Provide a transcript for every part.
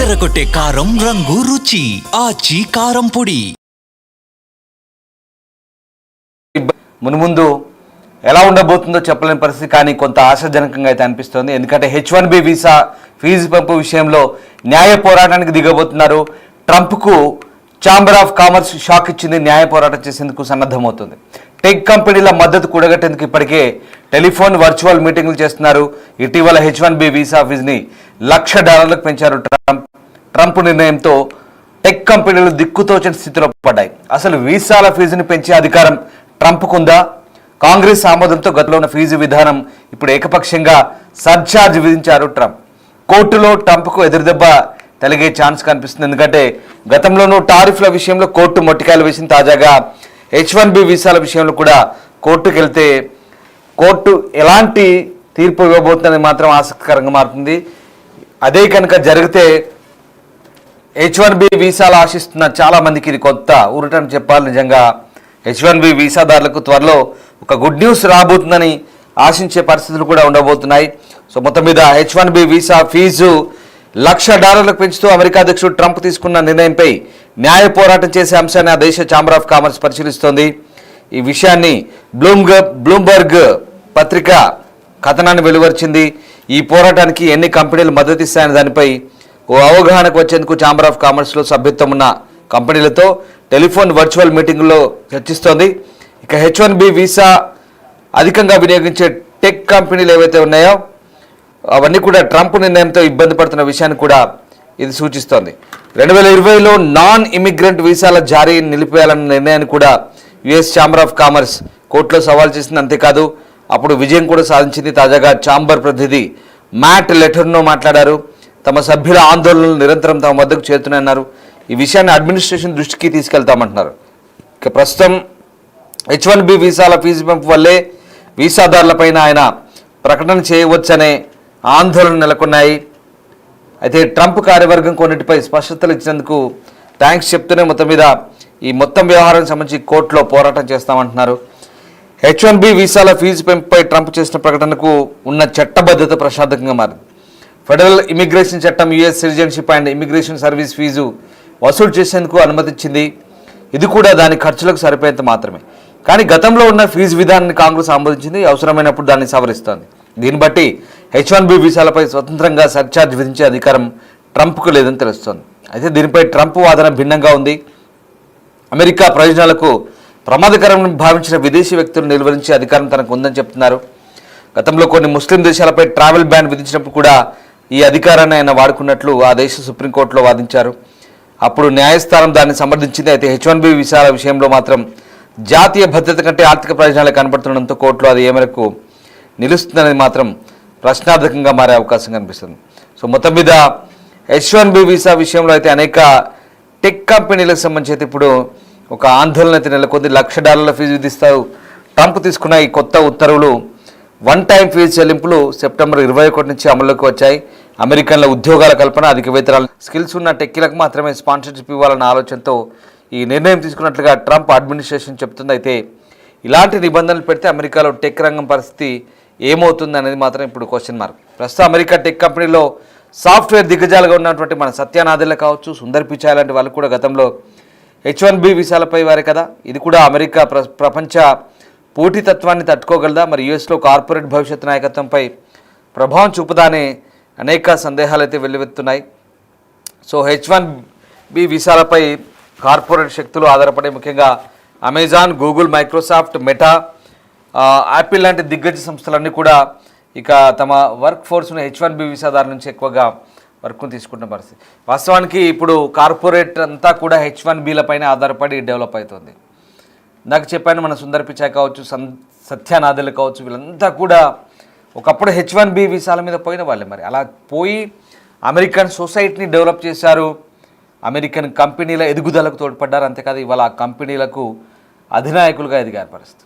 అదరగొట్టే కారం రంగు రుచి ఆచి కారం పొడి. మున్ముందు ఎలా ఉండబోతుందో చెప్పలేని పరిస్థితి, కానీ కొంత ఆశాజనకంగా అయితే అనిపిస్తోంది. ఎందుకంటే H1B వీసా ఫీజు పెంపు విషయంలో న్యాయ పోరాటానికి దిగబోతున్నారు. ట్రంప్కు ఛాంబర్ ఆఫ్ కామర్స్ షాక్ ఇచ్చింది. న్యాయ పోరాటం చేసేందుకు సన్నద్ధమవుతుంది. టెక్ కంపెనీల మద్దతు కూడగట్టేందుకు ఇప్పటికే టెలిఫోన్ వర్చువల్ మీటింగ్లు చేస్తున్నారు. ఇటీవల H1B వీసా ఫీజుని $1,00,000 పెంచారు ట్రంప్ నిర్ణయంతో టెక్ కంపెనీలు దిక్కుతోచని స్థితిలో పడ్డాయి. అసలు వీసాల ఫీజుని పెంచే అధికారం ట్రంప్కుందా? కాంగ్రెస్ ఆమోదంతో గతంలో ఉన్న ఫీజు విధానం ఇప్పుడు ఏకపక్షంగా సర్ఛార్జ్ విధించారు ట్రంప్. కోర్టులో ట్రంప్కు ఎదురుదెబ్బ తలిగే ఛాన్స్ కనిపిస్తుంది. ఎందుకంటే గతంలోనూ టారిఫ్ల విషయంలో కోర్టు మొట్టికాయలు వేసింది. తాజాగా H1B వీసాల విషయంలో కూడా కోర్టుకు వెళ్తే కోర్టు ఎలాంటి తీర్పు ఇవ్వబోతుందని మాత్రం ఆసక్తికరంగా మారుతుంది. అదే కనుక జరిగితే H1B వీసాలు ఆశిస్తున్న చాలా మందికి ఇది కొత్త ఊరటని చెప్పాలి. నిజంగా H1B వీసాదారులకు త్వరలో ఒక గుడ్ న్యూస్ రాబోతుందని ఆశించే పరిస్థితులు కూడా ఉండబోతున్నాయి. సో మొత్తం మీద H1B వీసా ఫీజు $1,00,000 పెంచుతూ అమెరికా అధ్యక్షుడు ట్రంప్ తీసుకున్న నిర్ణయంపై న్యాయ పోరాటం చేసే అంశాన్ని ఆ దేశ ఛాంబర్ ఆఫ్ కామర్స్ పరిశీలిస్తోంది. ఈ విషయాన్ని బ్లూంబర్గ్ పత్రిక కథనాన్ని వెలువరించింది. ఈ పోరాటానికి ఎన్ని కంపెనీలు మద్దతు ఇస్తాయనే దానిపై ఓ అవగాహనకు వచ్చేందుకు ఛాంబర్ ఆఫ్ కామర్స్లో సభ్యత్వం ఉన్న కంపెనీలతో టెలిఫోన్ వర్చువల్ మీటింగుల్లో చర్చిస్తోంది. ఇక H1B వీసా అధికంగా వినియోగించే టెక్ కంపెనీలు ఏవైతే ఉన్నాయో అవన్నీ కూడా ట్రంప్ నిర్ణయంతో ఇబ్బంది పడుతున్న విషయాన్ని కూడా ఇది సూచిస్తోంది. 2020లో నాన్ ఇమిగ్రెంట్ వీసాల జారీ నిలిపేయాలన్న నిర్ణయాన్ని కూడా యుఎస్ ఛాంబర్ ఆఫ్ కామర్స్ కోర్టులో సవాల్ చేసింది. అంతేకాదు అప్పుడు విజయం కూడా సాధించింది. తాజాగా ఛాంబర్ ప్రతినిధి మ్యాట్ లెటర్నో మాట్లాడారు. తమ సభ్యుల ఆందోళనలు నిరంతరం తమ వద్దకు చేరుతున్నాయన్నారు. ఈ విషయాన్ని అడ్మినిస్ట్రేషన్ దృష్టికి తీసుకెళ్తామంటున్నారు. ఇక ప్రస్తుతం H1B వీసాల ఫీజు పెంపు వల్లే వీసాదారులపైన ఆయన ప్రకటన చేయవచ్చనే ఆందోళన నెలకొన్నాయి. అయితే ట్రంప్ కార్యవర్గం కొన్నిటిపై స్పష్టతలు ఇచ్చినందుకు థ్యాంక్స్ చెప్తూనే మొత్తం మీద ఈ మొత్తం వ్యవహారానికి సంబంధించి కోర్టులో పోరాటం చేస్తామంటున్నారు. H1B వీసాల ఫీజు పెంపుపై ట్రంప్ చేసిన ప్రకటనకు ఉన్న చట్టబద్ధత ప్రశాంతంగా మారింది. ఫెడరల్ ఇమిగ్రేషన్ చట్టం US citizenship and immigration service fees వసూలు చేసేందుకు అనుమతించింది. ఇది కూడా దాని ఖర్చులకు సరిపోయేంత మాత్రమే. కానీ గతంలో ఉన్న ఫీజు విధానాన్ని కాంగ్రెస్ ఆమోదించింది. అవసరమైనప్పుడు దాన్ని సవరిస్తోంది. దీన్ని బట్టి H1B వీసాలపై స్వతంత్రంగా సర్ఛార్జ్ విధించే అధికారం ట్రంప్కు లేదని తెలుస్తోంది. అయితే దీనిపై ట్రంప్ వాదన భిన్నంగా ఉంది. అమెరికా ప్రయోజనాలకు ప్రమాదకరమని భావించిన విదేశీ వ్యక్తులను నిలువరించే అధికారం తనకు ఉందని చెప్తున్నారు. గతంలో కొన్ని ముస్లిం దేశాలపై ట్రావెల్ బ్యాన్ విధించినప్పుడు కూడా ఈ అధికారాన్ని ఆయన వాడుకున్నట్లు ఆ దేశ సుప్రీంకోర్టులో వాదించారు. అప్పుడు న్యాయస్థానం దాన్ని సమర్థించింది. అయితే H1B వీసాల విషయంలో మాత్రం జాతీయ భద్రత కంటే ఆర్థిక ప్రయోజనాలు కనబడుతుండడంతో కోర్టులో అది ఏ మేరకు నిలుస్తుందనేది మాత్రం ప్రశ్నార్థకంగా మారే అవకాశం కనిపిస్తుంది. సో మొత్తం మీద H1B వీసా విషయంలో అయితే అనేక టెక్ కంపెనీలకు సంబంధించి అయితే ఇప్పుడు ఒక ఆందోళన అయితే నెలకొంది. $1,00,000 ఫీజు విధిస్తారు. ట్రంప్ తీసుకున్న ఈ కొత్త ఉత్తర్వులు వన్ టైం ఫీజు చెల్లింపులు సెప్టెంబర్ 21 నుంచి అమల్లోకి వచ్చాయి. అమెరికన్ల ఉద్యోగాల కల్పన, అధిక వేతనాలు, స్కిల్స్ ఉన్న టెక్కీలకు మాత్రమే స్పాన్సర్షిప్ ఇవ్వాలన్న ఆలోచనతో ఈ నిర్ణయం తీసుకున్నట్లుగా ట్రంప్ అడ్మినిస్ట్రేషన్ చెప్తుంది. అయితే ఇలాంటి నిబంధనలు పెడితే అమెరికాలో టెక్ రంగం పరిస్థితి ఏమవుతుంది అనేది మాత్రం ఇప్పుడు క్వశ్చన్ మార్క్. ప్రస్తుతం అమెరికా టెక్ కంపెనీలో సాఫ్ట్వేర్ దిగ్గజాలుగా ఉన్నటువంటి మన సత్య నాదెల్ల కావచ్చు, సుందర్ పిచాయ్ లాంటి వాళ్ళు కూడా గతంలో H1B వీసాలపై వారే కదా. ఇది కూడా అమెరికా ప్రపంచ పోటీతత్వాన్ని తట్టుకోగలదా? మరి యుఎస్లో కార్పొరేట్ భవిష్యత్ నాయకత్వంపై ప్రభావం చూపుదా అనే అనేక సందేహాలు అయితే వెల్లువెత్తున్నాయి. సో H1B వీసాలపై కార్పొరేట్ శక్తులు ఆధారపడే ముఖ్యంగా Amazon, Google, Microsoft, meta, Apple లాంటి దిగ్గజ సంస్థలన్నీ కూడా ఇక తమ వర్క్ ఫోర్స్ను H1B వీసాదారుల నుంచి ఎక్కువగా వర్క్ను తీసుకుంటున్న పరిస్థితి. వాస్తవానికి ఇప్పుడు కార్పొరేట్ అంతా కూడా H1Bలపైన ఆధారపడి డెవలప్ అవుతుంది. నాకు చెప్పాను, మన సుందర్ పిచాయ్ కావచ్చు, సత్య నాదెల్ల కావచ్చు, వీళ్ళంతా కూడా ఒకప్పుడు H1B వీసాల మీద పోయిన వాళ్ళే. మరి అలా పోయి అమెరికన్ సొసైటీని డెవలప్ చేశారు, అమెరికన్ కంపెనీల ఎదుగుదలకు తోడ్పడ్డారు. అంతేకాదు ఇవాళ ఆ కంపెనీలకు అధినాయకులుగా ఎదిగారు పరిస్థితి.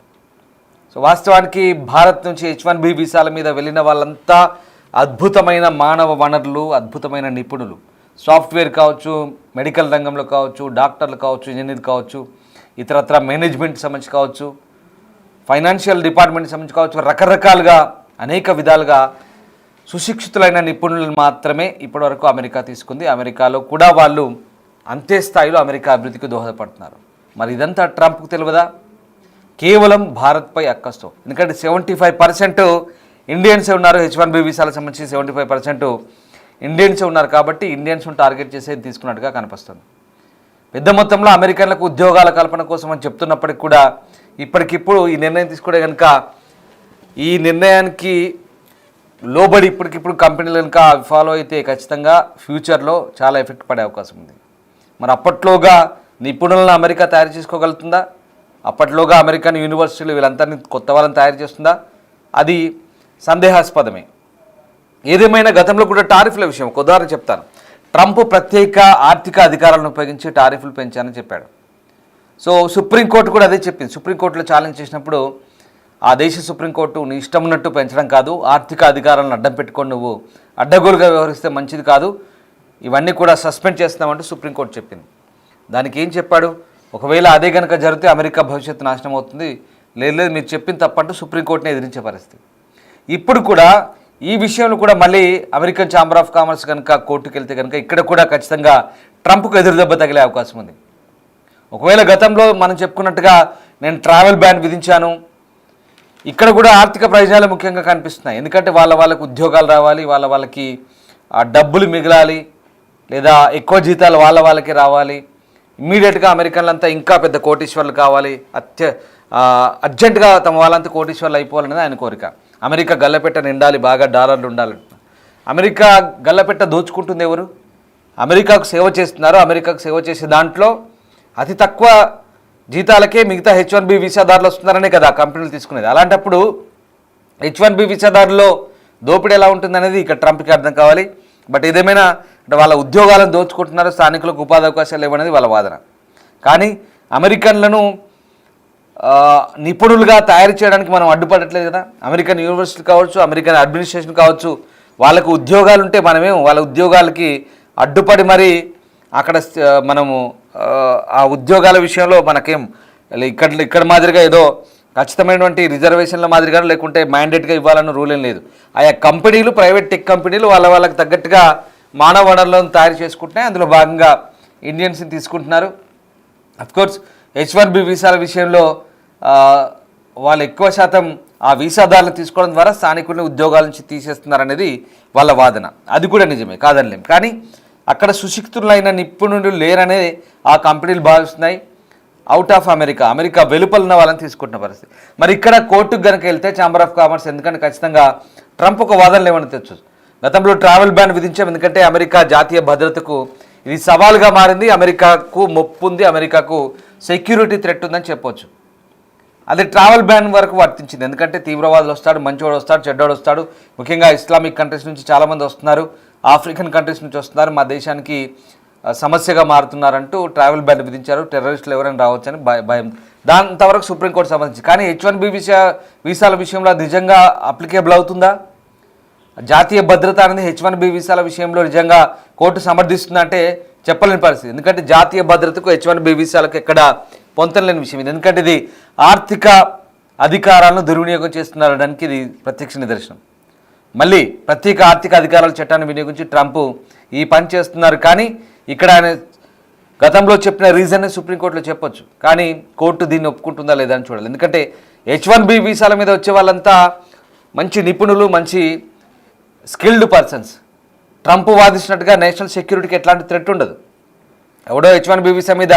సో వాస్తవానికి భారత్ నుంచి H1B వీసాల మీద వెళ్ళిన వాళ్ళంతా అద్భుతమైన మానవ వనరులు, అద్భుతమైన నిపుణులు. సాఫ్ట్వేర్ కావచ్చు, మెడికల్ రంగంలో కావచ్చు, డాక్టర్లు కావచ్చు, ఇంజనీర్ కావచ్చు, ఇతరత్ర మేనేజ్మెంట్ సంబంధించి కావచ్చు, ఫైనాన్షియల్ డిపార్ట్మెంట్ సంబంధించి కావచ్చు, రకరకాలుగా అనేక విధాలుగా సుశిక్షితులైన నిపుణులను మాత్రమే ఇప్పటివరకు అమెరికా తీసుకుంది. అమెరికాలో కూడా వాళ్ళు అంతే స్థాయిలో అమెరికా అభివృద్ధికి దోహదపడుతున్నారు. మరి ఇదంతా ట్రంప్కు తెలియదా? కేవలం భారత్పై అక్కస్తో. ఎందుకంటే 75% ఇండియన్సే ఉన్నారు. H1B వీసాలకు సంబంధించి 75% ఇండియన్సే ఉన్నారు. కాబట్టి ఇండియన్స్ను టార్గెట్ చేసేది తీసుకున్నట్టుగా కనిపిస్తుంది. పెద్ద మొత్తంలో అమెరికన్లకు ఉద్యోగాల కల్పన కోసం అని చెప్తున్నప్పటికి కూడా ఇప్పటికిప్పుడు ఈ నిర్ణయం తీసుకుంటే కనుక ఈ నిర్ణయానికి లోబడి ఇప్పటికిప్పుడు కంపెనీలు కనుక ఫాలో అయితే ఖచ్చితంగా ఫ్యూచర్లో చాలా ఎఫెక్ట్ పడే అవకాశం ఉంది. మరి అప్పట్లోగా నిపుణులను అమెరికా తయారు చేసుకోగలుగుతుందా? అప్పట్లోగా అమెరికన్ యూనివర్సిటీలు వీళ్ళందరినీ కొత్త వాళ్ళని తయారు చేస్తుందా? అది సందేహాస్పదమే. ఏదేమైనా గతంలో కూడా టారిఫ్ల విషయం ఒక ఉదాహరణ చెప్తాను. ట్రంప్ ప్రత్యేక ఆర్థిక అధికారాలను ఉపయోగించి టారిఫ్లు పెంచానని చెప్పాడు. సో సుప్రీంకోర్టు కూడా అదే చెప్పింది. సుప్రీంకోర్టులో ఛాలెంజ్ చేసినప్పుడు ఆ దేశ సుప్రీంకోర్టు నీ ఇష్టం ఉన్నట్టు పెంచడం కాదు, ఆర్థిక అధికారాలను అడ్డం పెట్టుకొని నువ్వు అడ్డగోలుగా వ్యవహరిస్తే మంచిది కాదు, ఇవన్నీ కూడా సస్పెండ్ చేస్తామంటూ సుప్రీంకోర్టు చెప్పింది. దానికి ఏం చెప్పాడు? ఒకవేళ అదే కనుక జరిగితే అమెరికా భవిష్యత్తు నాశనం అవుతుంది, లేదు మీరు చెప్పిన తప్పంటూ సుప్రీంకోర్టుని ఎదిరించే పరిస్థితి. ఇప్పుడు కూడా ఈ విషయంలో కూడా మళ్ళీ అమెరికన్ ఛాంబర్ ఆఫ్ కామర్స్ కనుక కోర్టుకు వెళ్తే కనుక ఇక్కడ కూడా ఖచ్చితంగా ట్రంప్కు ఎదురు దెబ్బ తగిలే అవకాశం ఉంది. ఒకవేళ గతంలో మనం చెప్పుకున్నట్టుగా నేను ట్రావెల్ బ్యాన్ విధించాను, ఇక్కడ కూడా ఆర్థిక ప్రయోజనాలు ముఖ్యంగా కనిపిస్తున్నాయి. ఎందుకంటే వాళ్ళకి ఉద్యోగాలు రావాలి, వాళ్ళకి డబ్బులు మిగలాలి, లేదా ఎక్కువ జీతాలు వాళ్ళకి రావాలి, ఇమ్మీడియట్గా అమెరికన్లంతా ఇంకా పెద్ద కోటీశ్వర్లు కావాలి, అర్జెంటుగా తమ వాళ్ళంతా కోటీశ్వర్లు అయిపోవాలనేది ఆయన కోరిక. అమెరికా గల్లపెట్ట నిండాలి, బాగా డాలర్లు ఉండాలి. అమెరికా గల్లపెట్ట దోచుకుంటుంది ఎవరు? అమెరికాకు సేవ చేస్తున్నారు. అమెరికాకు సేవ చేసే దాంట్లో అతి తక్కువ జీతాలకే మిగతా H1B వీసాదారులు వస్తున్నారనే కదా కంపెనీలు తీసుకునేది. అలాంటప్పుడు H1B వీసాదారుల్లో దోపిడీ ఎలా ఉంటుందనేది ఇక్కడ ట్రంప్కి అర్థం కావాలి. బట్ ఏదేమైనా అంటే వాళ్ళ ఉద్యోగాలను దోచుకుంటున్నారు, స్థానికులకు ఉపాధి అవకాశాలు లేవనేది వాళ్ళ వాదన. కానీ అమెరికన్లను నిపుణులుగా తయారు చేయడానికి మనం అడ్డుపడట్లేదు కదా. అమెరికన్ యూనివర్సిటీ కావచ్చు, అమెరికన్ అడ్మినిస్ట్రేషన్ కావచ్చు, వాళ్ళకు ఉద్యోగాలు ఉంటే మనమేం వాళ్ళ ఉద్యోగాలకి అడ్డుపడి మరి అక్కడ మనము ఆ ఉద్యోగాల విషయంలో మనకేం ఇక్కడ మాదిరిగా ఏదో ఖచ్చితమైనటువంటి రిజర్వేషన్ల మాదిరిగా లేకుంటే మ్యాండేట్గా ఇవ్వాలన్న రూల్ ఏం లేదు. ఆయా కంపెనీలు, ప్రైవేట్ టెక్ కంపెనీలు వాళ్ళకి తగ్గట్టుగా మానవ వనరులను తయారు చేసుకుంటున్నాయి. అందులో భాగంగా ఇండియన్స్ని తీసుకుంటున్నారు. అఫ్కోర్స్ H1B వీసాల విషయంలో వాళ్ళు ఎక్కువ శాతం ఆ వీసాదారులను తీసుకోవడం ద్వారా స్థానికుల్ని ఉద్యోగాల నుంచి తీసేస్తున్నారనేది వాళ్ళ వాదన. అది కూడా నిజమే, కాదనలేం. కానీ అక్కడ సుశిక్షితులైన నిపుణులు లేరనే ఆ కంపెనీలు భావిస్తున్నాయి. అవుట్ ఆఫ్ అమెరికా వెలుపల ఉన్న వాళ్ళని తీసుకుంటున్న పరిస్థితి. మరి ఇక్కడ కోర్టుకు కనుక వెళ్తే ఛాంబర్ ఆఫ్ కామర్స్, ఎందుకంటే ఖచ్చితంగా ట్రంప్ ఒక వాదనలు ఏమని తెచ్చు. గతంలో ట్రావెల్ బ్యాన్ విధించాం, ఎందుకంటే అమెరికా జాతీయ భద్రతకు ఇది సవాల్గా మారింది, అమెరికాకు మొప్పు ఉంది, అమెరికాకు సెక్యూరిటీ థ్రెట్ ఉందని చెప్పొచ్చు. అది ట్రావెల్ బ్యాన్ వరకు వర్తించింది. ఎందుకంటే తీవ్రవాదులు వస్తాడు, మంచివాడు వస్తాడు, చెడ్డవాడు వస్తాడు. ముఖ్యంగా ఇస్లామిక్ కంట్రీస్ నుంచి చాలామంది వస్తున్నారు, ఆఫ్రికన్ కంట్రీస్ నుంచి వస్తున్నారు, మా దేశానికి సమస్యగా మారుతున్నారంటూ ట్రావెల్ బ్యాన్ విధించారు. టెర్రరిస్టులు ఎవరైనా రావచ్చని భయం. దాంతవరకు సుప్రీంకోర్టు సంబంధించి. కానీ H1B వీసాల విషయంలో నిజంగా అప్లికేబుల్ అవుతుందా? జాతీయ భద్రత అనేది H1B వీసాల విషయంలో నిజంగా కోర్టు సమర్థిస్తుందంటే చెప్పలేని పరిస్థితి. ఎందుకంటే జాతీయ భద్రతకు H1B వీసాలకు ఎక్కడ పొంతలేని విషయం ఇది. ఎందుకంటే ఇది ఆర్థిక అధికారాలను దుర్వినియోగం చేస్తున్నారడానికి ఇది ప్రత్యక్ష నిదర్శనం. మళ్ళీ ప్రత్యేక ఆర్థిక అధికారాల చట్టాన్ని వినియోగించి ట్రంప్ ఈ పని చేస్తున్నారు. కానీ ఇక్కడ ఆయన గతంలో చెప్పిన రీజన్ సుప్రీంకోర్టులో చెప్పొచ్చు, కానీ కోర్టు దీన్ని ఒప్పుకుంటుందా లేదా అని చూడాలి. ఎందుకంటే H1B వీసాల మీద వచ్చే వాళ్ళంతా మంచి నిపుణులు, మంచి స్కిల్డ్ పర్సన్స్. ట్రంప్ వాదిస్తున్నట్టుగా నేషనల్ సెక్యూరిటీకి ఎట్లాంటి థ్రెట్ ఉండదు. ఎవడో H1B వీసా మీద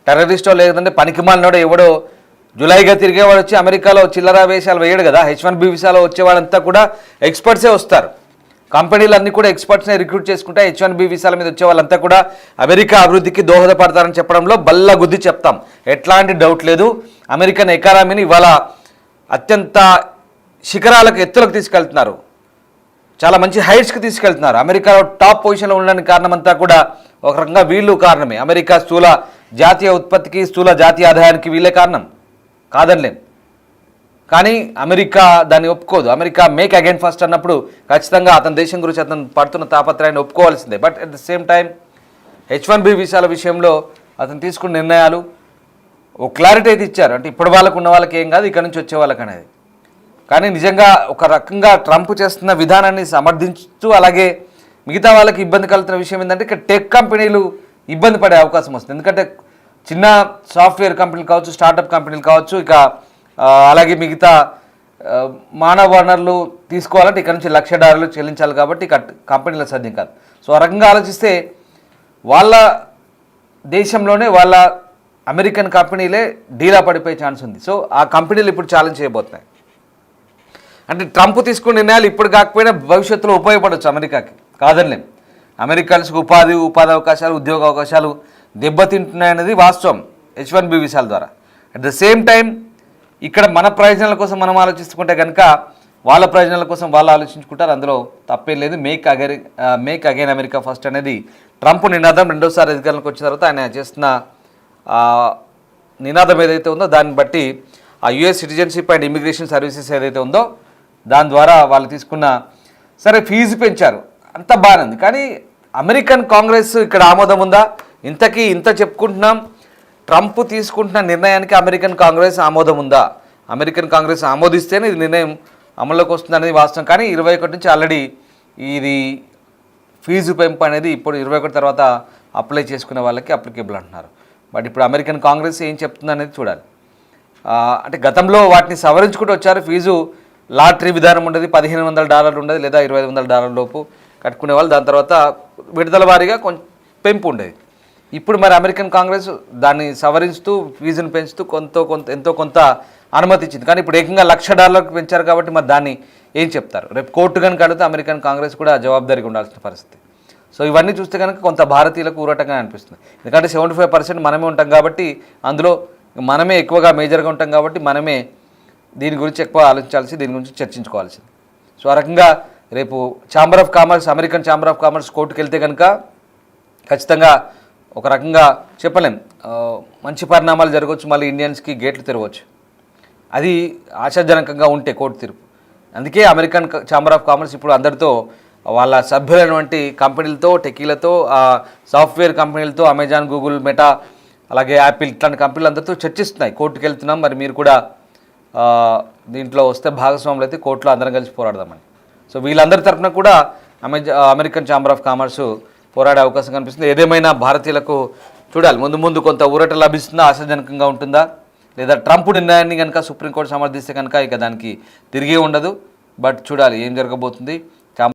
టెర్రరిస్టో లేదంటే పనికిమాలినోడో ఎవడో జులైగా తిరిగేవాడు వచ్చి అమెరికాలో చిల్లర వేషాలు వేయడు కదా. H1B వీసాలో వచ్చేవాళ్ళంతా కూడా ఎక్స్పర్ట్సే వస్తారు. కంపెనీలు అన్నీ కూడా ఎక్స్పర్ట్స్ని రిక్రూట్ చేసుకుంటే H1B వీసాల మీద వచ్చే వాళ్ళంతా కూడా అమెరికా అభివృద్ధికి దోహదపడతారని చెప్పడంలో బల్ల గుద్ది చెప్తాం, ఎట్లాంటి డౌట్ లేదు. అమెరికన్ ఎకానమీని ఇవాళ అత్యంత శిఖరాలకు, ఎత్తులకు తీసుకెళ్తున్నారు, చాలా మంచి హైట్స్కి తీసుకెళ్తున్నారు. అమెరికాలో టాప్ పొజిషన్లో ఉండడానికి కారణమంతా కూడా ఒక రకంగా వీళ్ళు కారణమే. అమెరికా స్థూల జాతీయ ఉత్పత్తికి, స్థూల జాతీయ ఆదాయానికి వీళ్ళే కారణం, కాదనలేం. కానీ అమెరికా దాన్ని ఒప్పుకోదు. అమెరికా మేక్ అగైన్ ఫస్ట్ అన్నప్పుడు ఖచ్చితంగా అతని దేశం గురించి అతను పడుతున్న తాపత్రయాన్ని ఒప్పుకోవాల్సిందే. But at the same time H1B వీసాల విషయంలో అతను తీసుకున్న నిర్ణయాలు ఓ క్లారిటీ అయితే ఇచ్చారు. అంటే ఇప్పుడు వాళ్ళకు ఉన్న వాళ్ళకి ఏం కాదు, ఇక్కడ నుంచి వచ్చే వాళ్ళకి అనేది. కానీ నిజంగా ఒక రకంగా ట్రంప్ చేస్తున్న విధానాన్ని సమర్థించుతూ అలాగే మిగతా వాళ్ళకి ఇబ్బంది కలుగుతున్న విషయం ఏంటంటే ఇక్కడ టెక్ కంపెనీలు ఇబ్బంది పడే అవకాశం వస్తుంది. ఎందుకంటే చిన్న సాఫ్ట్వేర్ కంపెనీలు కావచ్చు, స్టార్టప్ కంపెనీలు కావచ్చు, ఇక అలాగే మిగతా మానవ వనరులు తీసుకోవాలంటే ఇక్కడ నుంచి $1,00,000 చెల్లించాలి కాబట్టి ఇక కంపెనీల సాధ్యం కాదు. సో ఆ రకంగా ఆలోచిస్తే వాళ్ళ దేశంలోనే వాళ్ళ అమెరికన్ కంపెనీలే డీలా పడిపోయే ఛాన్స్ ఉంది. సో ఆ కంపెనీలు ఇప్పుడు ఛాలెంజ్ చేయబోతున్నాయి. అంటే ట్రంప్ తీసుకున్న నిర్ణయాలు ఇప్పుడు కాకపోయినా భవిష్యత్తులో ఉపయోగపడవచ్చు అమెరికాకి, కాదనిలేం. అమెరికన్స్కి ఉపాధి అవకాశాలు, ఉద్యోగ అవకాశాలు దెబ్బతింటున్నాయనేది వాస్తవం H-1B వీసాల ద్వారా. అట్ ద సేమ్ టైం ఇక్కడ మన ప్రయోజనాల కోసం మనం ఆలోచిస్తుంటే కనుక వాళ్ళ ప్రయోజనాల కోసం వాళ్ళు ఆలోచించుకుంటారు. అందులో తప్పేం లేదు. మేక్ అగైన్ అమెరికా ఫస్ట్ అనేది ట్రంప్ నినాదం. రెండోసారి అధికారంలోకి వచ్చిన తర్వాత ఆయన చేస్తున్న నినాదం ఏదైతే ఉందో దాన్ని బట్టి ఆ US citizenship and immigration services ఏదైతే ఉందో దాని ద్వారా వాళ్ళు తీసుకున్న సరే ఫీజు పెంచారు, అంత బాగానే ఉంది. కానీ అమెరికన్ కాంగ్రెస్ ఇక్కడ ఆమోదం ఉందా? ఇంత చెప్పుకుంటున్నాం, ట్రంప్ తీసుకుంటున్న నిర్ణయానికి అమెరికన్ కాంగ్రెస్ ఆమోదం ఉందా? అమెరికన్ కాంగ్రెస్ ఆమోదిస్తేనే ఇది నిర్ణయం అమల్లోకి వస్తుంది అనేది వాస్తవం. కానీ 21 నుంచి ఆల్రెడీ ఇది ఫీజు పెంపు అనేది ఇప్పుడు 21 తర్వాత అప్లై చేసుకునే వాళ్ళకి అప్లికేబుల్ అంటున్నారు. బట్ ఇప్పుడు అమెరికన్ కాంగ్రెస్ ఏం చెప్తుంది అనేది చూడాలి. అంటే గతంలో వాటిని సవరించుకుంటూ వచ్చారు. ఫీజు లాటరీ విధానం ఉండేది, $1,500 ఉండేది, లేదా $2,500 లోపు కట్టుకునే వాళ్ళు. దాని తర్వాత విడుదల వారీగా కొంచెం పెంపు ఉండేది. ఇప్పుడు మరి అమెరికన్ కాంగ్రెస్ దాన్ని సవరిస్తూ ఫీజును పెంచుతూ ఎంతో కొంత అనుమతి ఇచ్చింది. కానీ ఇప్పుడు ఏకంగా $1,00,000 పెంచారు కాబట్టి మరి దాన్ని ఏం చెప్తారు? రేపు కోర్టు కనుక అడిగితే అమెరికన్ కాంగ్రెస్ కూడా జవాబుదారీగా ఉండాల్సిన పరిస్థితి. సో ఇవన్నీ చూస్తే కనుక కొంత భారతీయులకు ఊరటంగా అనిపిస్తుంది. ఎందుకంటే 75% మనమే ఉంటాం కాబట్టి, అందులో మనమే ఎక్కువగా మేజర్గా ఉంటాం కాబట్టి మనమే దీని గురించి ఎక్కువ ఆలోచించాల్సి, దీని గురించి చర్చించుకోవాల్సింది. సో ఆ రకంగా రేపు chamber of commerce, American chamber of commerce కోర్టుకు వెళ్తే కనుక ఖచ్చితంగా ఒక రకంగా చెప్పలేం, మంచి పరిణామాలు జరగవచ్చు. మళ్ళీ ఇండియన్స్కి గేట్లు తెరవచ్చు. అది ఆశాజనకంగా ఉంటే కోర్టు తీర్పు. అందుకే అమెరికన్ ఛాంబర్ ఆఫ్ కామర్స్ ఇప్పుడు అందరితో వాళ్ళ సభ్యులైనటువంటి కంపెనీలతో, టెకీలతో, సాఫ్ట్వేర్ కంపెనీలతో, అమెజాన్, గూగుల్, మెటా, అలాగే యాపిల్ ఇట్లాంటి కంపెనీలు అందరితో చర్చిస్తున్నాయి. కోర్టుకు వెళ్తున్నాం, మరి మీరు కూడా దీంట్లో వస్తే భాగస్వాములు అయితే కోర్టులో అందరం కలిసి పోరాడదామని. సో వీళ్ళందరి తరఫున కూడా అమెరికన్ ఛాంబర్ ఆఫ్ కామర్స్ పోరాడే అవకాశం కనిపిస్తుంది. ఏదేమైనా భారతీయులకు చూడాలి, ముందు కొంత ఊరట లభిస్తుందా, ఆశాజనకంగా ఉంటుందా, లేదా ట్రంప్ నిర్ణయాన్ని కనుక సుప్రీంకోర్టు సమర్థిస్తే కనుక ఇక దానికి తిరిగి ఉండదు. బట్ చూడాలి ఏం జరగబోతుంది.